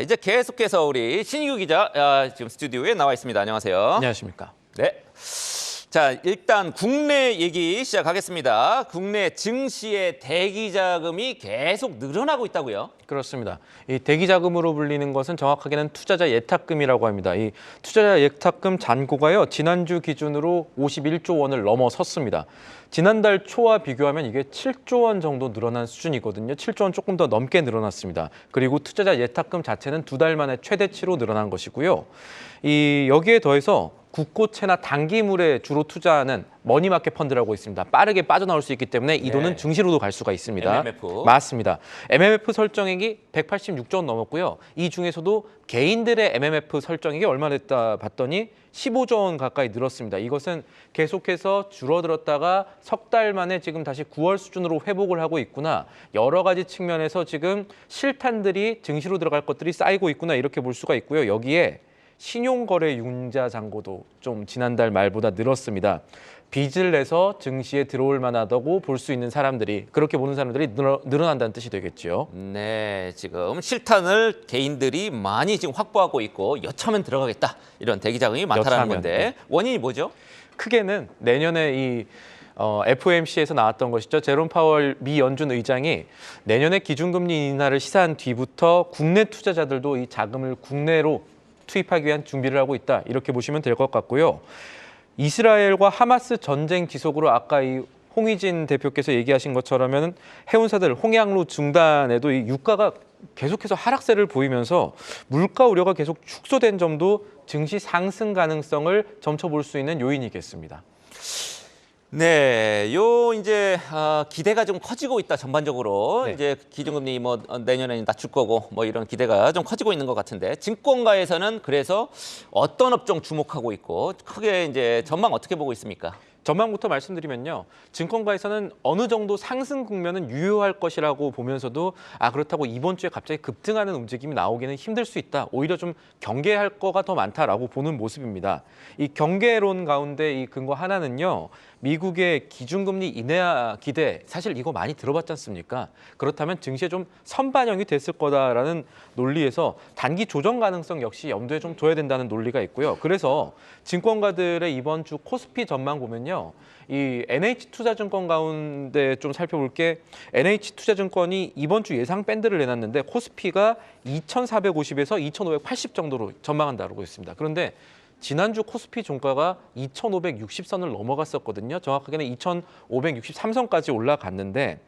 이제 계속해서 우리 신익규 기자 지금 스튜디오에 나와 있습니다. 안녕하세요. 안녕하십니까. 네. 자, 일단 국내 얘기 시작하겠습니다. 국내 증시의 대기 자금이 계속 늘어나고 있다고요? 그렇습니다. 이 대기 자금으로 불리는 것은 정확하게는 투자자 예탁금이라고 합니다. 이 투자자 예탁금 잔고가요, 지난주 기준으로 51조 원을 넘어섰습니다. 지난달 초와 비교하면 이게 7조 원 정도 늘어난 수준이거든요. 7조 원 조금 더 넘게 늘어났습니다. 그리고 투자자 예탁금 자체는 2달 만에 최대치로 늘어난 것이고요. 여기에 더해서 국고채나 단기물에 주로 투자하는 머니마켓 펀드라고 있습니다. 빠르게 빠져나올 수 있기 때문에 이 돈은 증시로도 갈 수가 있습니다. MMF. 맞습니다. MMF 설정액이 186조 원 넘었고요. 이 중에서도 개인들의 MMF 설정액이 얼마 됐다 봤더니 15조 원 가까이 늘었습니다. 이것은 계속해서 줄어들었다가 석 달 만에 지금 다시 9월 수준으로 회복을 하고 있구나. 여러 가지 측면에서 지금 실탄들이 증시로 들어갈 것들이 쌓이고 있구나, 이렇게 볼 수가 있고요. 여기에 신용거래 융자 잔고도 좀 지난달 말보다 늘었습니다. 빚을 내서 증시에 들어올 만하다고 볼 수 있는 사람들이, 그렇게 보는 사람들이 늘어난다는 뜻이 되겠죠. 네, 지금 실탄을 개인들이 많이 지금 확보하고 있고 여차하면 들어가겠다, 이런 대기 자금이 많다는 여차하면, 건데 네. 원인이 뭐죠? 크게는 내년에 FOMC에서 나왔던 것이죠. 제롬 파월 미 연준 의장이 내년에 기준금리 인하를 시사한 뒤부터 국내 투자자들도 이 자금을 국내로 투입하기 위한 준비를 하고 있다, 이렇게 보시면 될 것 같고요. 이스라엘과 하마스 전쟁 지속으로 아까 이 홍의진 대표께서 얘기하신 것처럼은 해운사들 홍양로 중단에도 이 유가가 계속해서 하락세를 보이면서 물가 우려가 계속 축소된 점도 증시 상승 가능성을 점쳐볼 수 있는 요인이겠습니다. 네, 이제 기대가 좀 커지고 있다, 전반적으로. 네. 이제 기준금리 내년에 낮출 거고 이런 기대가 좀 커지고 있는 것 같은데, 증권가에서는 그래서 어떤 업종 주목하고 있고 크게 이제 전망 어떻게 보고 있습니까? 전망부터 말씀드리면요, 증권가에서는 어느 정도 상승 국면은 유효할 것이라고 보면서도 그렇다고 이번 주에 갑자기 급등하는 움직임이 나오기는 힘들 수 있다, 오히려 좀 경계할 거가 더 많다라고 보는 모습입니다. 이 경계론 가운데 이 근거 하나는요, 미국의 기준금리 인하 기대, 사실 이거 많이 들어봤지 않습니까? 그렇다면 증시에 좀 선반영이 됐을 거다라는 논리에서 단기 조정 가능성 역시 염두에 좀 둬야 된다는 논리가 있고요. 그래서 증권가들의 이번 주 코스피 전망 보면요, 이 NH투자증권 가운데 좀 살펴볼 게, NH투자증권이 이번 주 예상 밴드를 내놨는데 코스피가 2,450에서 2,580 정도로 전망한다고 했습니다. 그런데 지난주 코스피 종가가 2,560선을 넘어갔었거든요. 정확하게는 2,563선까지 올라갔는데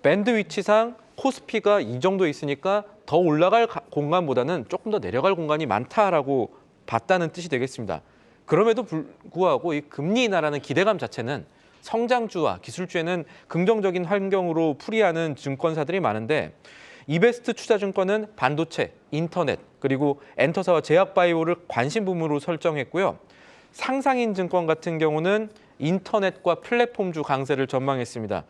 밴드 위치상 코스피가 이 정도 있으니까 더 올라갈 공간보다는 조금 더 내려갈 공간이 많다라고 봤다는 뜻이 되겠습니다. 그럼에도 불구하고 이 금리 인하라는 기대감 자체는 성장주와 기술주에는 긍정적인 환경으로 풀이하는 증권사들이 많은데, 이베스트 투자증권은 반도체, 인터넷, 그리고 엔터사와 제약바이오를 관심 분모로 설정했고요. 상상인 증권 같은 경우는 인터넷과 플랫폼주 강세를 전망했습니다.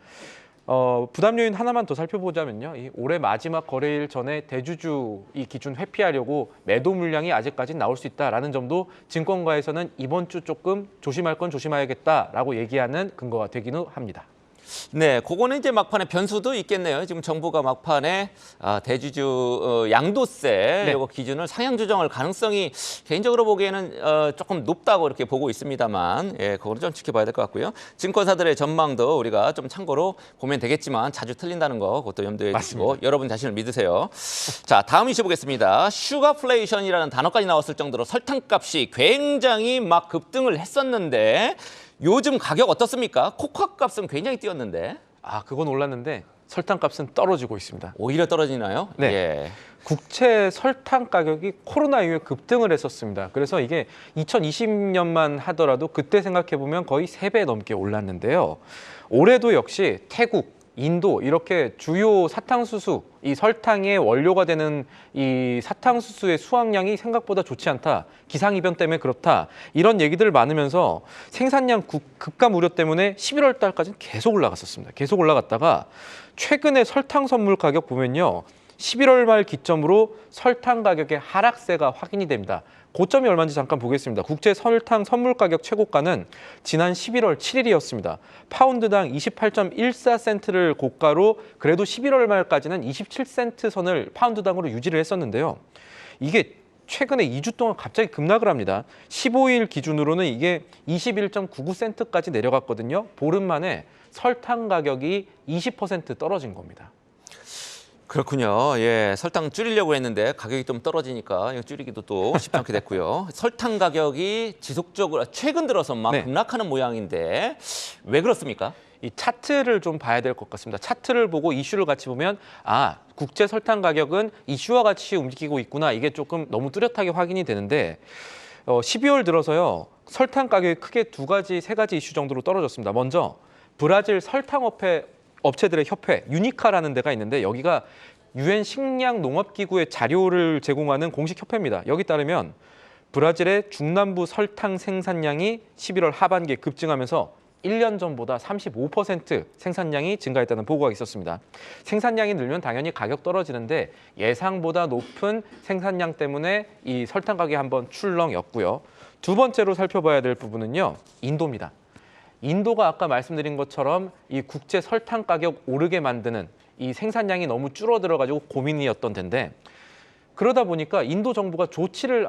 부담 요인 하나만 더 살펴보자면요, 올해 마지막 거래일 전에 대주주 이 기준 회피하려고 매도 물량이 아직까지 나올 수 있다라는 점도 증권가에서는 이번 주 조금 조심할 건 조심해야겠다라고 얘기하는 근거가 되기는 합니다. 네, 그거는 이제 막판에 변수도 있겠네요. 지금 정부가 막판에 대주주 양도세 네. 이거 기준을 상향 조정할 가능성이 개인적으로 보기에는 조금 높다고 이렇게 보고 있습니다만, 그거는 좀 지켜봐야 될 것 같고요. 증권사들의 전망도 우리가 좀 참고로 보면 되겠지만 자주 틀린다는 거, 그것도 염두에 두시고 여러분 자신을 믿으세요. 자, 다음 이슈 보겠습니다. 슈가플레이션이라는 단어까지 나왔을 정도로 설탕값이 굉장히 막 급등을 했었는데, 요즘 가격 어떻습니까? 코코아 값은 굉장히 뛰었는데. 그건 올랐는데 설탕값은 떨어지고 있습니다. 오히려 떨어지나요? 네. 예. 국채 설탕 가격이 코로나 이후에 급등을 했었습니다. 그래서 이게 2020년만 하더라도 그때 생각해보면 거의 3배 넘게 올랐는데요. 올해도 역시 태국, 인도 이렇게 주요 사탕수수, 이 설탕의 원료가 되는 이 사탕수수의 수확량이 생각보다 좋지 않다, 기상이변 때문에 그렇다, 이런 얘기들 많으면서 생산량 급감 우려 때문에 11월 달까지는 계속 올라갔었습니다. 계속 올라갔다가 최근에 설탕 선물 가격 보면요, 11월 말 기점으로 설탕 가격의 하락세가 확인이 됩니다. 고점이 얼마인지 잠깐 보겠습니다. 국제 설탕 선물 가격 최고가는 지난 11월 7일이었습니다. 파운드당 28.14센트를 고가로 그래도 11월 말까지는 27센트 선을 파운드당으로 유지를 했었는데요. 이게 최근에 2주 동안 갑자기 급락을 합니다. 15일 기준으로는 이게 21.99센트까지 내려갔거든요. 보름 만에 설탕 가격이 20% 떨어진 겁니다. 그렇군요. 예, 설탕 줄이려고 했는데 가격이 좀 떨어지니까 이거 줄이기도 또 쉽지 않게 됐고요. 설탕 가격이 지속적으로 최근 들어서 막 네. 급락하는 모양인데 왜 그렇습니까? 이 차트를 좀 봐야 될 것 같습니다. 차트를 보고 이슈를 같이 보면 국제 설탕 가격은 이슈와 같이 움직이고 있구나. 이게 조금 너무 뚜렷하게 확인이 되는데 12월 들어서요. 설탕 가격이 크게 세 가지 이슈 정도로 떨어졌습니다. 먼저 브라질 설탕업체들의 협회 유니카라는 데가 있는데 여기가 유엔 식량농업기구의 자료를 제공하는 공식 협회입니다. 여기 따르면 브라질의 중남부 설탕 생산량이 11월 하반기에 급증하면서 1년 전보다 35% 생산량이 증가했다는 보고가 있었습니다. 생산량이 늘면 당연히 가격 떨어지는데 예상보다 높은 생산량 때문에 이 설탕 가격이 한번 출렁였고요. 두 번째로 살펴봐야 될 부분은요. 인도입니다. 인도가 아까 말씀드린 것처럼 이 국제 설탕 가격 오르게 만드는 이 생산량이 너무 줄어들어가지고 고민이었던 텐데 그러다 보니까 인도 정부가 조치를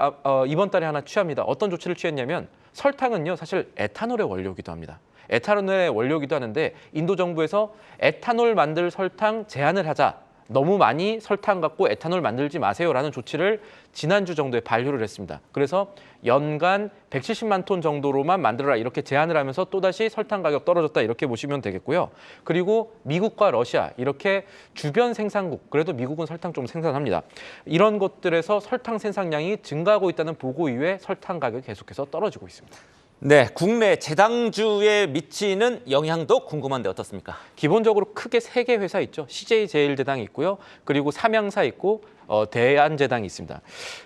이번 달에 하나 취합니다. 어떤 조치를 취했냐면 설탕은요 사실 에탄올의 원료이기도 합니다. 에탄올의 원료이기도 하는데 인도 정부에서 에탄올 만들 설탕 제한을 하자. 너무 많이 설탕 갖고 에탄올 만들지 마세요라는 조치를 지난주 정도에 발효를 했습니다. 그래서 연간 170만 톤 정도로만 만들어라 이렇게 제한을 하면서 또다시 설탕 가격 떨어졌다 이렇게 보시면 되겠고요. 그리고 미국과 러시아 이렇게 주변 생산국, 그래도 미국은 설탕 좀 생산합니다. 이런 곳들에서 설탕 생산량이 증가하고 있다는 보고 이후에 설탕 가격이 계속해서 떨어지고 있습니다. 네, 국내 제당주에 미치는 영향도 궁금한데 어떻습니까? 기본적으로 크게 세 개 회사 있죠. CJ제일제당이 있고요. 그리고 삼양사 있고 대한제당이 있습니다.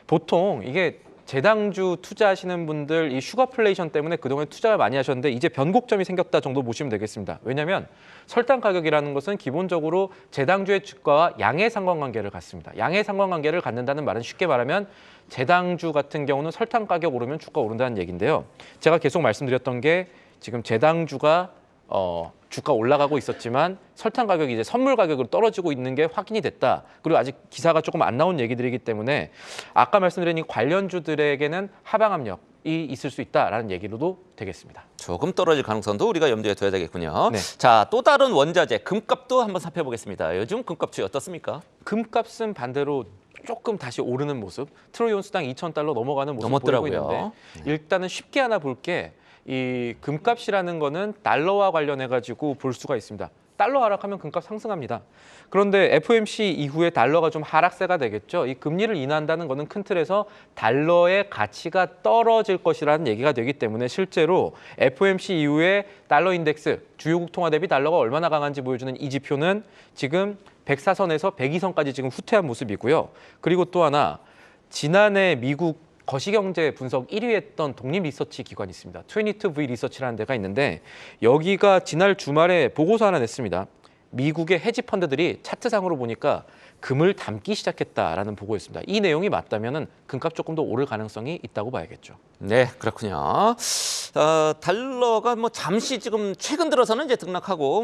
보통 이게 제당주 투자하시는 분들 이 슈거플레이션 때문에 그동안 투자를 많이 하셨는데 이제 변곡점이 생겼다 정도 보시면 되겠습니다. 왜냐하면 설탕 가격이라는 것은 기본적으로 제당주의 주가와 양의 상관관계를 갖습니다. 양의 상관관계를 갖는다는 말은 쉽게 말하면 제당주 같은 경우는 설탕 가격 오르면 주가 오른다는 얘기인데요. 제가 계속 말씀드렸던 게 지금 제당주가 주가 올라가고 있었지만 설탕 가격이 이제 선물 가격으로 떨어지고 있는 게 확인이 됐다. 그리고 아직 기사가 조금 안 나온 얘기들이기 때문에 아까 말씀드린 이 관련주들에게는 하방 압력이 있을 수 있다라는 얘기로도 되겠습니다. 조금 떨어질 가능성도 우리가 염두에 둬야 되겠군요. 네. 자, 또 다른 원자재 금값도 한번 살펴보겠습니다. 요즘 금값 추이 어떻습니까? 금값은 반대로 조금 다시 오르는 모습. 트로이 온스당 2,000달러 넘어가는 모습 보이고 넘었더라고요. 있는데 일단은 쉽게 하나 볼게 이 금값이라는 거는 달러와 관련해 가지고 볼 수가 있습니다. 달러 하락하면 금값 상승합니다. 그런데 FOMC 이후에 달러가 좀 하락세가 되겠죠. 이 금리를 인하한다는 거는 큰 틀에서 달러의 가치가 떨어질 것이라는 얘기가 되기 때문에 실제로 FOMC 이후에 달러 인덱스, 주요국 통화 대비 달러가 얼마나 강한지 보여주는 이 지표는 지금 104선에서 102선까지 지금 후퇴한 모습이고요. 그리고 또 하나 지난해 미국 거시경제 분석 1위 했던 독립 리서치 기관이 있습니다. 22V 리서치라는 데가 있는데 여기가 지난 주말에 보고서 하나 냈습니다. 미국의 헤지 펀드들이 차트상으로 보니까 금을 담기 시작했다라는 보고였습니다. 이 내용이 맞다면 금값 조금 더 오를 가능성이 있다고 봐야겠죠. 네, 그렇군요. 달러가 뭐 잠시 지금 최근 들어서는 이제 등락하고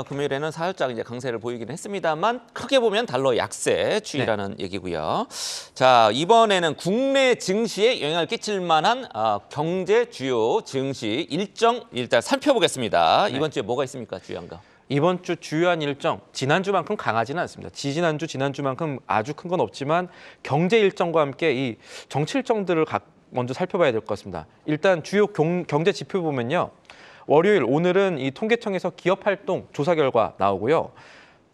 금요일에는 살짝 이제 강세를 보이긴 했습니다만 크게 보면 달러 약세 추이라는 얘기고요. 자, 이번에는 국내 증시에 영향을 끼칠 만한 경제 주요 증시 일정 일단 살펴보겠습니다. 이번 주에 뭐가 있습니까, 주요한 거? 이번 주 주요한 일정, 지난주만큼 강하지는 않습니다. 지난주만큼 아주 큰 건 없지만 경제 일정과 함께 이 정치 일정들을 먼저 살펴봐야 될 것 같습니다. 일단 주요 경제 지표 보면요. 월요일, 오늘은 이 통계청에서 기업활동 조사 결과 나오고요.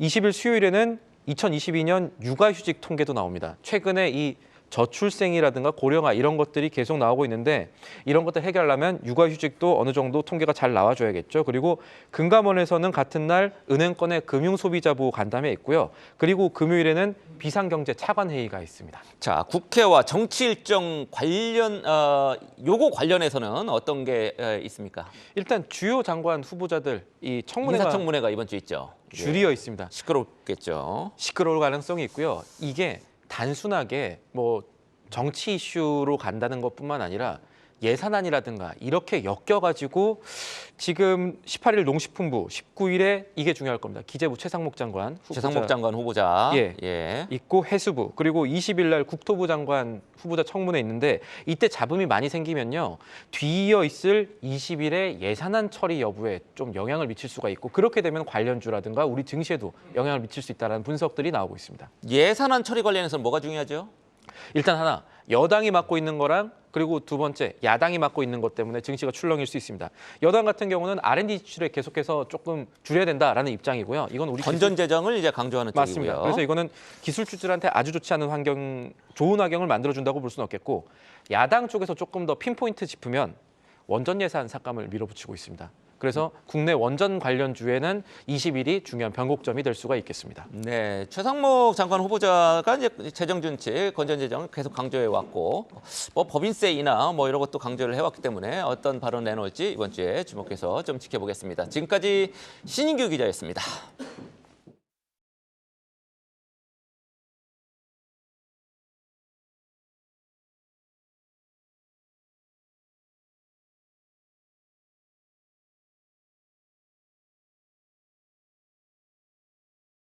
20일 수요일에는 2022년 육아휴직 통계도 나옵니다. 최근에 이 저출생이라든가 고령화 이런 것들이 계속 나오고 있는데 이런 것들 해결하려면 육아휴직도 어느 정도 통계가 잘 나와줘야겠죠. 그리고 금감원에서는 같은 날 은행권의 금융소비자보호 간담회 있고요. 그리고 금요일에는 비상경제 차관회의가 있습니다. 자, 국회와 정치 일정 관련 요거 관련해서는 어떤 게 있습니까? 일단 주요 장관 후보자들 이 청문회가 인사청문회가 이번 주 있죠. 줄이어 있습니다. 시끄럽겠죠. 시끄러울 가능성이 있고요. 이게 단순하게 뭐 정치 이슈로 간다는 것뿐만 아니라 예산안이라든가 이렇게 엮여가지고 지금 18일 농식품부, 19일에 이게 중요할 겁니다. 기재부 최상목 장관 후보자 최상목 장관 후보자. 예. 있고 해수부 그리고 20일 날 국토부 장관 후보자 청문회 있는데 이때 잡음이 많이 생기면요. 뒤이어 있을 20일의 예산안 처리 여부에 좀 영향을 미칠 수가 있고 그렇게 되면 관련주라든가 우리 증시에도 영향을 미칠 수 있다는 분석들이 나오고 있습니다. 예산안 처리 관련해서는 뭐가 중요하죠? 일단 하나 여당이 맡고 있는 거랑 그리고 두 번째 야당이 맡고 있는 것 때문에 증시가 출렁일 수 있습니다. 여당 같은 경우는 R&D 지출에 계속해서 조금 줄여야 된다라는 입장이고요. 이건 우리 건전 재정을 이제 강조하는 맞습니다. 쪽이고요. 그래서 이거는 기술주들한테 아주 좋지 않은 환경, 좋은 환경을 만들어준다고 볼 수는 없겠고 야당 쪽에서 조금 더 핀포인트 짚으면 원전 예산 삭감을 밀어붙이고 있습니다. 그래서 국내 원전 관련주에는 20일이 중요한 변곡점이 될 수가 있겠습니다. 네, 최상목 장관 후보자가 이제 재정 준칙, 건전 재정을 계속 강조해 왔고, 뭐 법인세이나 뭐 이런 것도 강조를 해왔기 때문에 어떤 발언을 내놓을지 이번 주에 주목해서 좀 지켜보겠습니다. 지금까지 신인규 기자였습니다.